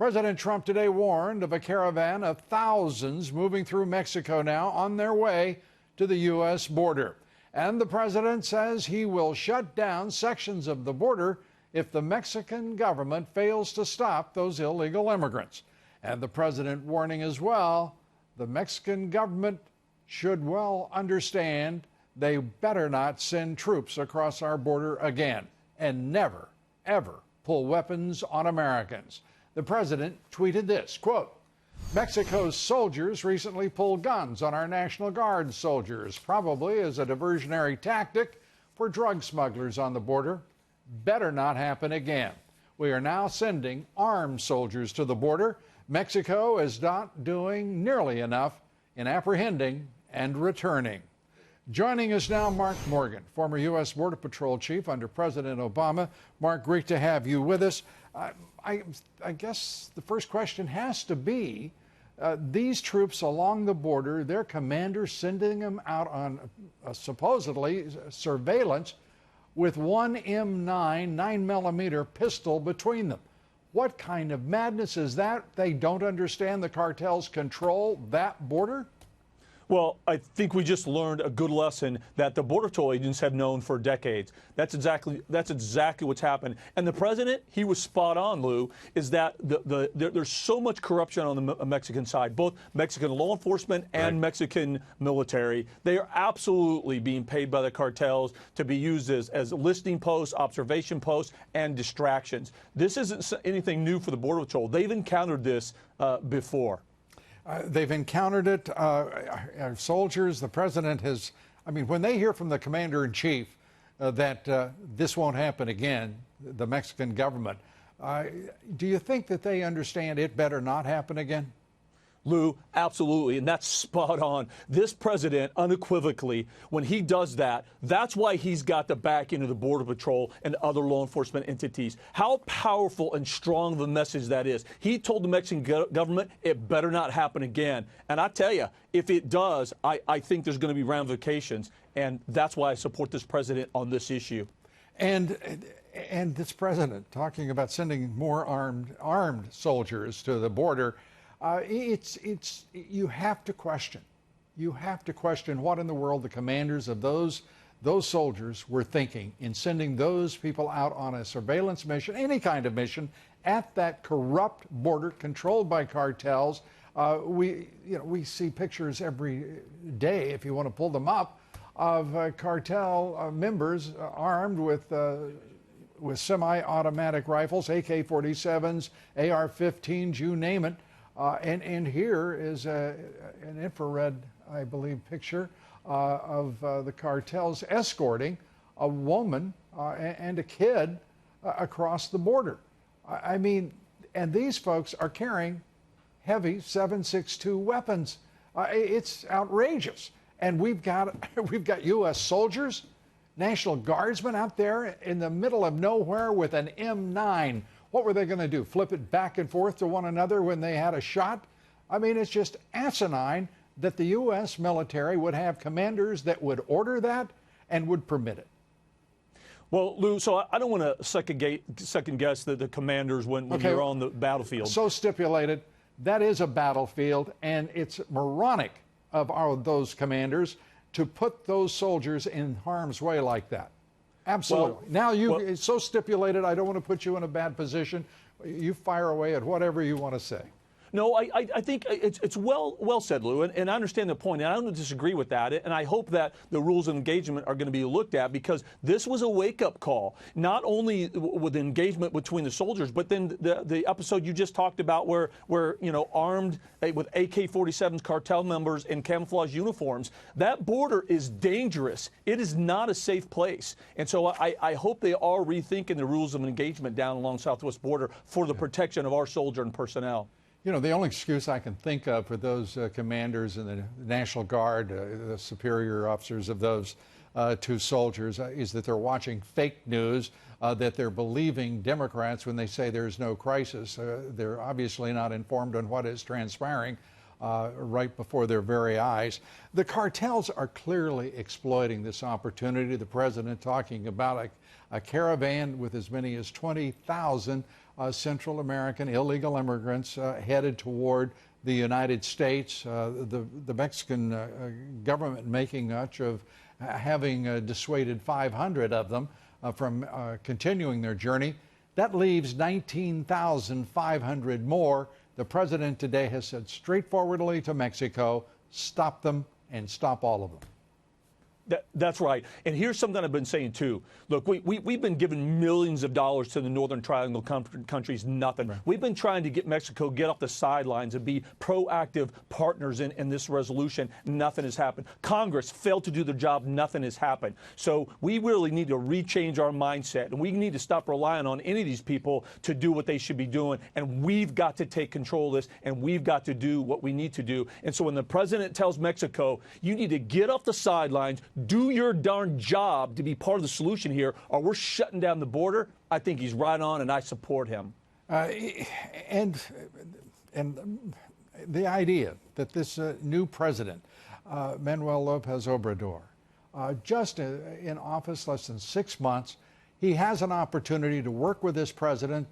President Trump today warned of a caravan of thousands moving through Mexico now on their way to the U.S. border. And the president says he will shut down sections of the border if the Mexican government fails to stop those illegal immigrants. And the president warning as well, the Mexican government should well understand they better not send troops across our border again and never, ever pull weapons on Americans. The president tweeted this, quote, Mexico's soldiers recently pulled guns on our National Guard soldiers, probably as a diversionary tactic for drug smugglers on the border. Better not happen again. We are now sending armed soldiers to the border. Mexico is not doing nearly enough in apprehending and returning. Joining us now, Mark Morgan, former U.S. Border Patrol chief under President Obama. Mark, great to have you with us. I guess the first question has to be, these troops along the border, their commanders sending them out on supposedly surveillance with one M9 9mm pistol between them. What kind of madness is that? They don't understand the cartels control that border? Well, I think we just learned a good lesson that the Border Patrol agents have known for decades. That's exactly what's happened. And the president, he was spot on, Lou, is that there's so much corruption on the Mexican side, both Mexican law enforcement and Mexican military. They are absolutely being paid by the cartels to be used as listening posts, observation posts, and distractions. This isn't anything new for the Border Patrol. They've encountered this before. They've encountered it. Our soldiers, the president has, I mean, when they hear from the commander-in-chief that this won't happen again, the Mexican government, do you think that they understand it better not happen again? Lou, absolutely, and that's spot on. This president, unequivocally, when he does that, that's why he's got the backing of the Border Patrol and other law enforcement entities. How powerful and strong of a message that is. He told the Mexican government it better not happen again. And I tell you, if it does, I think there's going to be ramifications, and that's why I support this president on this issue. And this president talking about sending more armed soldiers to the border. You have to question. You have to question what in the world the commanders of those soldiers were thinking in sending those people out on a surveillance mission, any kind of mission, at that corrupt border controlled by cartels. We see pictures every day, if you want to pull them up, of cartel members armed with semi-automatic rifles, AK-47s, AR-15s, you name it. And here is an infrared, I believe, picture of the cartels escorting a woman and a kid across the border. I mean, and these folks are carrying heavy 7.62 weapons. It's outrageous. And we've got U.S. soldiers, National Guardsmen out there in the middle of nowhere with an M9. What were they going to do? Flip it back and forth to one another when they had a shot? I mean, it's just asinine that the U.S. military would have commanders that would order that and would permit it. Well, Lou, so I don't want to second guess the commanders when you're on the battlefield. So stipulated, that is a battlefield, and it's moronic of those commanders to put those soldiers in harm's way like that. Absolutely. Well, now it's so stipulated, I don't want to put you in a bad position. You fire away at whatever you want to say. No, I think it's well said, Lou, and I understand the point, and I don't disagree with that, and I hope that the rules of engagement are going to be looked at, because this was a wake-up call, not only with engagement between the soldiers, but then the episode you just talked about where armed with AK-47s, cartel members in camouflage uniforms. That border is dangerous. It is not a safe place, and so I hope they are rethinking the rules of engagement down along southwest border for the protection of our soldier and personnel. You know, the only excuse I can think of for those commanders in the National Guard, the superior officers of those two soldiers, is that they're watching fake news, that they're believing Democrats when they say there's no crisis. They're obviously not informed on what is transpiring right before their very eyes. The cartels are clearly exploiting this opportunity. The president talking about a caravan with as many as 20,000 Central American illegal immigrants headed toward the United States. The Mexican government making much of having dissuaded 500 of them from continuing their journey. That leaves 19,500 more. The president today has said straightforwardly to Mexico, stop them and stop all of them. That's right. And here's something I've been saying, too. Look, we've been giving millions of dollars to the Northern Triangle countries, nothing. Right. We've been trying to get Mexico get off the sidelines and be proactive partners in this resolution. Nothing has happened. Congress failed to do their job. Nothing has happened. So we really need to rechange our mindset, and we need to stop relying on any of these people to do what they should be doing. And we've got to take control of this, and we've got to do what we need to do. And so when the president tells Mexico, you need to get off the sidelines, do your darn job to be part of the solution here, or we're shutting down the border, I think he's right on, and I support him. And the idea that this new president, Manuel Lopez Obrador, just in office less than 6 months, he has an opportunity to work with this president.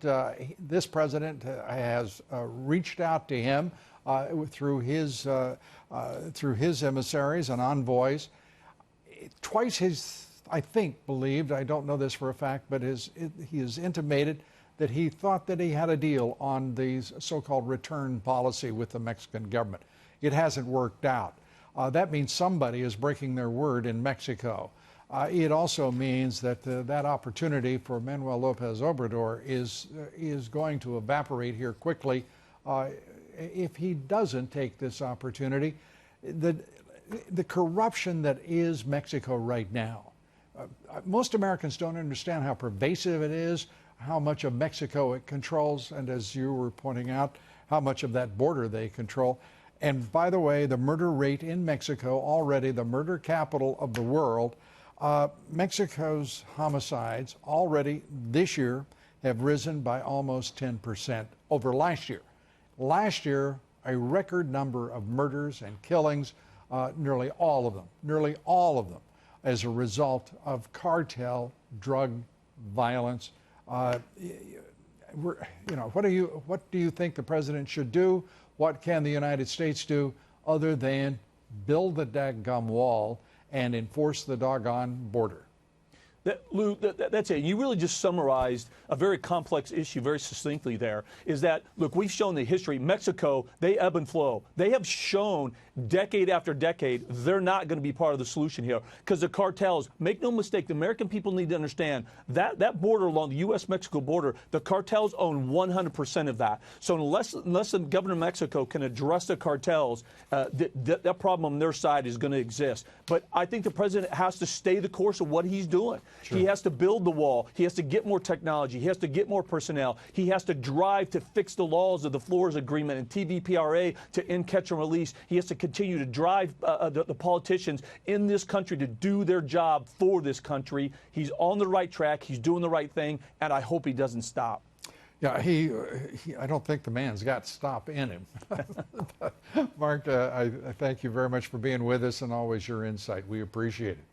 This president has reached out to him through his emissaries and envoys. Twice he's, I think, believed, I don't know this for a fact, but he has intimated that he thought that he had a deal on the so-called return policy with the Mexican government. It hasn't worked out. That means somebody is breaking their word in Mexico. It also means that that opportunity for Manuel Lopez Obrador is going to evaporate here quickly if he doesn't take this opportunity. The corruption that is Mexico right now, most Americans don't understand how pervasive it is, how much of Mexico it controls, and as you were pointing out, how much of that border they control. And by the way, the murder rate in Mexico, already the murder capital of the world, Mexico's homicides already this year have risen by almost 10% over last year. Last year, a record number of murders and killings, nearly all of them, as a result of cartel drug violence. What do you think the president should do? What can the United States do other than build the daggum wall and enforce the doggone border? Lou, that's it. You really just summarized a very complex issue very succinctly there, is that, look, we've shown the history. Mexico, they ebb and flow. They have shown decade after decade they're not going to be part of the solution here because the cartels, make no mistake, the American people need to understand that border along the U.S.-Mexico border, the cartels own 100% of that. So unless the government of Mexico can address the cartels, that problem on their side is going to exist. But I think the president has to stay the course of what he's doing. Sure. He has to build the wall. He has to get more technology. He has to get more personnel. He has to drive to fix the laws of the Flores Agreement and TVPRA to end, catch, and release. He has to continue to drive the politicians in this country to do their job for this country. He's on the right track. He's doing the right thing, and I hope he doesn't stop. Yeah, I don't think the man's got stop in him. Mark, I thank you very much for being with us and always your insight. We appreciate it.